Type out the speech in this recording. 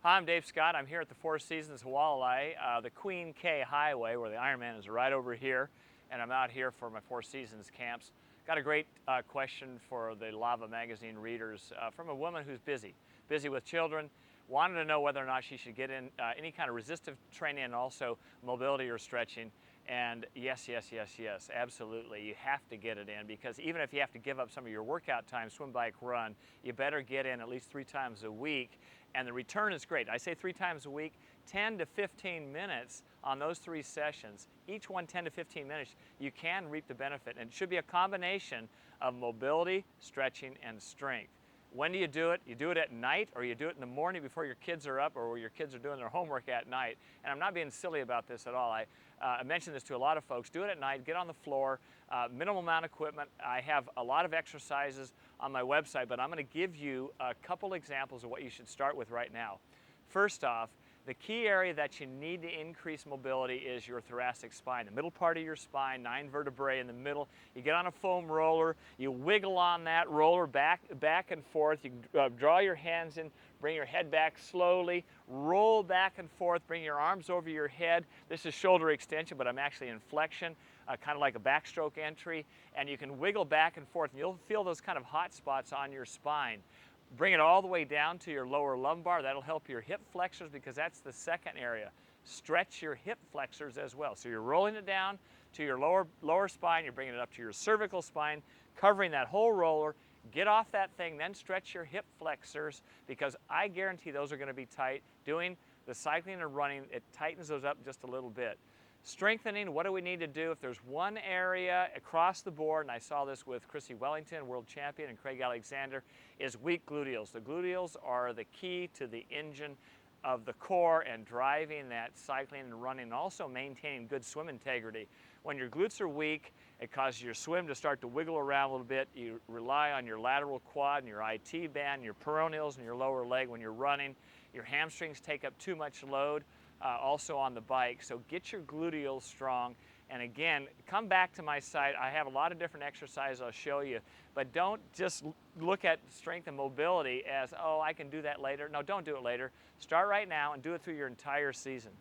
Hi, I'm Dave Scott. I'm here at the Four Seasons Walleye, the Queen K Highway, where the Ironman is right over here, and I'm out here for my Four Seasons camps. Got a great question for the Lava Magazine readers from a woman who's busy with children, wanted to know whether or not she should get in any kind of resistive training and also mobility or stretching. And yes, absolutely. You have to get it in, because even if you have to give up some of your workout time, swim, bike, run, you better get in at least 3 times a week. And the return is great. I say 3 times a week, 10 to 15 minutes on those 3 sessions. Each one 10 to 15 minutes, you can reap the benefit. And it should be a combination of mobility, stretching, and strength. When do you do it? You do it at night, or you do it in the morning before your kids are up, or where your kids are doing their homework at night. And I'm not being silly about this at all. I mention this to a lot of folks. Do it at night, get on the floor, minimal amount of equipment. I have a lot of exercises on my website, but I'm going to give you a couple examples of what you should start with right now. First off, the key area that you need to increase mobility is your thoracic spine, the middle part of your spine, 9 vertebrae in the middle. You get on a foam roller, you wiggle on that roller back and forth. You draw your hands in, bring your head back slowly, roll back and forth, bring your arms over your head. This is shoulder extension, but I'm actually in flexion, kind of like a backstroke entry. And you can wiggle back and forth, and you'll feel those kind of hot spots on your spine. Bring it all the way down to your lower lumbar. That'll help your hip flexors, because that's the second area. Stretch your hip flexors as well. So you're rolling it down to your lower spine, you're bringing it up to your cervical spine, covering that whole roller. Get off that thing, then stretch your hip flexors, because I guarantee those are going to be tight. Doing the cycling and running, it tightens those up just a little bit. Strengthening, what do we need to do? If there's one area across the board, and I saw this with Chrissy Wellington, world champion, and Craig Alexander, is weak gluteals. The gluteals are the key to the engine of the core and driving that cycling and running, and also maintaining good swim integrity. When your glutes are weak, it causes your swim to start to wiggle around a little bit. You rely on your lateral quad and your IT band, your peroneals and your lower leg when you're running. Your hamstrings take up too much load. Also on the bike, so get your gluteals strong. And again, come back to my site. I have a lot of different exercises I'll show you, but don't just look at strength and mobility as, oh, I can do that later. No, don't do it later. Start right now and do it through your entire season.